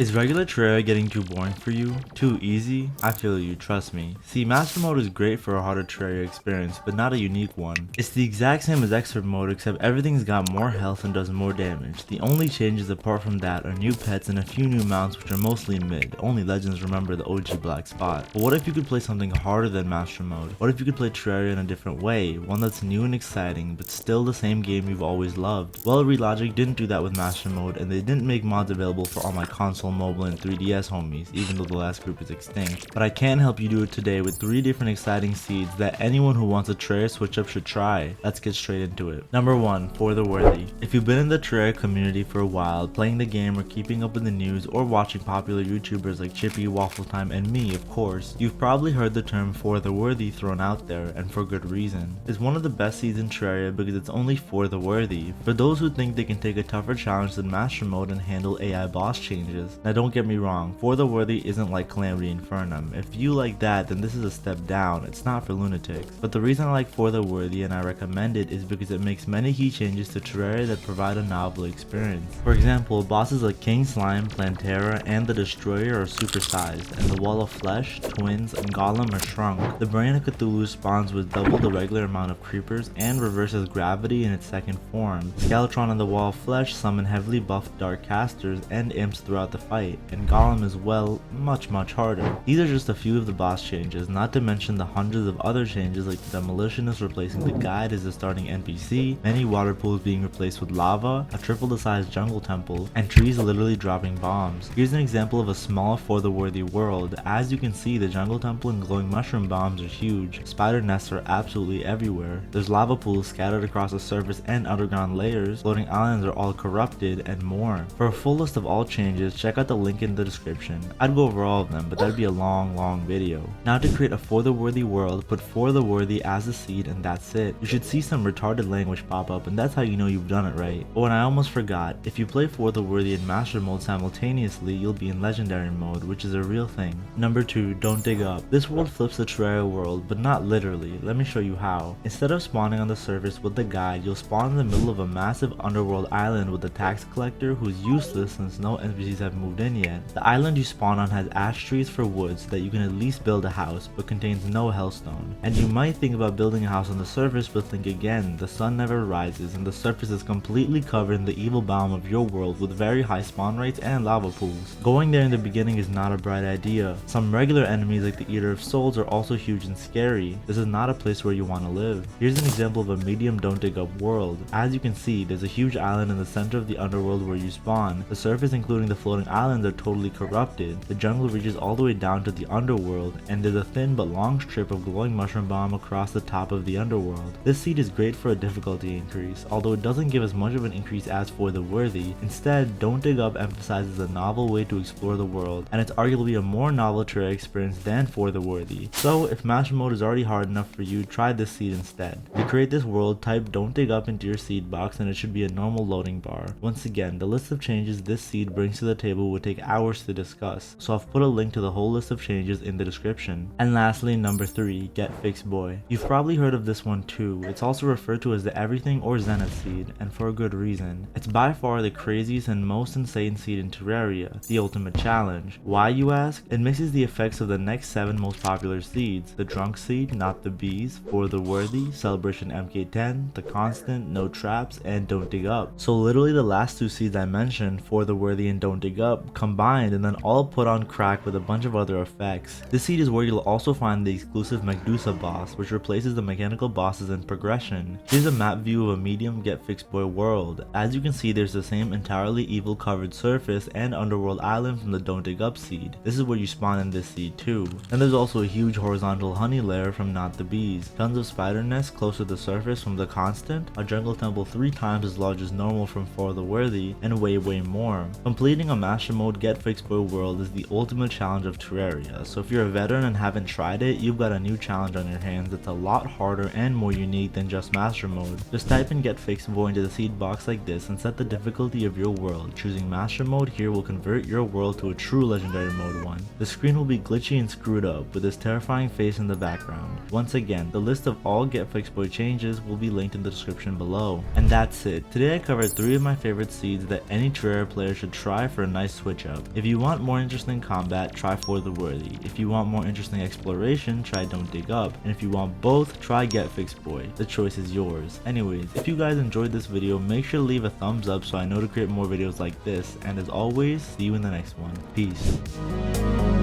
Is regular Terraria getting too boring for you? Too easy? I feel you, trust me. See, Master Mode is great for a harder Terraria experience, but not a unique one. It's the exact same as Expert Mode, except everything's got more health and does more damage. The only changes apart from that are new pets and a few new mounts which are mostly mid. Only legends remember the OG black spot. But what if you could play something harder than Master Mode? What if you could play Terraria in a different way? One that's new and exciting, but still the same game you've always loved. Well, Relogic didn't do that with Master Mode, and they didn't make mods available for all my console, mobile, and 3DS homies, even though the last group is extinct. But I can help you do it today with 3 different exciting seeds that anyone who wants a Terraria switch up should try. Let's get straight into it. Number 1, For the Worthy. If you've been in the Terraria community for a while, playing the game or keeping up with the news or watching popular YouTubers like Chippy, Waffle Time, and me, of course, you've probably heard the term For the Worthy thrown out there, and for good reason. It's one of the best seeds in Terraria because it's only for the worthy. For those who think they can take a tougher challenge than Master Mode and handle AI boss changes. Now don't get me wrong, For the Worthy isn't like Calamity Infernum. If you like that, then this is a step down. It's not for lunatics. But the reason I like For the Worthy and I recommend it is because it makes many key changes to Terraria that provide a novel experience. For example, bosses like King Slime, Plantera, and the Destroyer are supersized, and the Wall of Flesh, Twins, and Golem are shrunk. The Brain of Cthulhu spawns with double the regular amount of creepers and reverses gravity in its second form. Skeletron and the Wall of Flesh summon heavily buffed dark casters and imps throughout the fight, and Golem is, well, much harder. These are just a few of the boss changes, not to mention the hundreds of other changes like the Demolitionist replacing the guide as the starting NPC, many water pools being replaced with lava, a triple the size jungle temple, and trees literally dropping bombs. Here's an example of a small For the Worthy world. As you can see, the jungle temple and glowing mushroom bombs are huge. Spider nests are absolutely everywhere. There's lava pools scattered across the surface and underground layers, floating islands are all corrupted, and more. For a full list of all changes, check out the link in the description. I'd go over all of them, but that'd be a long video. Now to create a For the Worthy world, put For the Worthy as a seed and that's it. You should see some retarded language pop up and that's how you know you've done it right. Oh, and I almost forgot, if you play For the Worthy in Master Mode simultaneously, you'll be in Legendary Mode, which is a real thing. Number 2, Don't Dig Up. This world flips the Terraria world, but not literally. Let me show you how. Instead of spawning on the surface with the guide, you'll spawn in the middle of a massive underworld island with a tax collector who's useless since no NPCs have moved in yet. The island you spawn on has ash trees for wood so that you can at least build a house, but contains no hellstone. And you might think about building a house on the surface, but think again, the sun never rises and the surface is completely covered in the evil biome of your world with very high spawn rates and lava pools. Going there in the beginning is not a bright idea. Some regular enemies like the Eater of Souls are also huge and scary. This is not a place where you want to live. Here's an example of a medium Don't Dig Up world. As you can see, there's a huge island in the center of the underworld where you spawn. The surface including the floating islands are totally corrupted. The jungle reaches all the way down to the underworld, and there's a thin but long strip of glowing mushroom bomb across the top of the underworld. This seed is great for a difficulty increase, although it doesn't give as much of an increase as For the Worthy. Instead, Don't Dig Up emphasizes a novel way to explore the world, and it's arguably a more novel Terraria experience than For the Worthy. So if Master Mode is already hard enough for you, try this seed instead. To create this world, type Don't Dig Up into your seed box and it should be a normal loading bar. Once again, the list of changes this seed brings to the table would take hours to discuss, so I've put a link to the whole list of changes in the description. And lastly, number 3, Get Fixed Boy. You've probably heard of this one too. It's also referred to as the Everything or Zenith seed, and for a good reason. It's by far the craziest and most insane seed in Terraria, the ultimate challenge. Why, you ask? It mixes the effects of the next 7 most popular seeds: the Drunk seed, Not the Bees, For the Worthy, Celebration MK10, The Constant, No Traps, and Don't Dig Up. So literally the last 2 seeds I mentioned, For the Worthy and Don't Dig Up, combined and then all put on crack with a bunch of other effects. This seed is where you'll also find the exclusive Medusa boss, which replaces the mechanical bosses in progression. Here's a map view of a medium Get Fixed Boy world. As you can see, there's the same entirely evil covered surface and underworld island from the Don't Dig Up seed. This is where you spawn in this seed too. Then there's also a huge horizontal honey layer from Not the Bees, tons of spider nests close to the surface from the Constant, a jungle temple 3 times as large as normal from For the Worthy, and way more. Completing a Master Mode Get Fixed Boy world is the ultimate challenge of Terraria, so if you're a veteran and haven't tried it, you've got a new challenge on your hands that's a lot harder and more unique than just Master Mode. Just type in Get Fixed Boy into the seed box like this and set the difficulty of your world. Choosing Master Mode here will convert your world to a true Legendary Mode one. The screen will be glitchy and screwed up with this terrifying face in the background. Once again, the list of all Get Fixed Boy changes will be linked in the description below. And that's it. Today I covered 3 of my favorite seeds that any Terraria player should try for a nice nice switch up. If you want more interesting combat, try For the Worthy. If you want more interesting exploration, try Don't Dig Up. And if you want both, try Get Fixed Boy. The choice is yours. Anyways, if you guys enjoyed this video, make sure to leave a thumbs up so I know to create more videos like this. And as always, see you in the next one. Peace.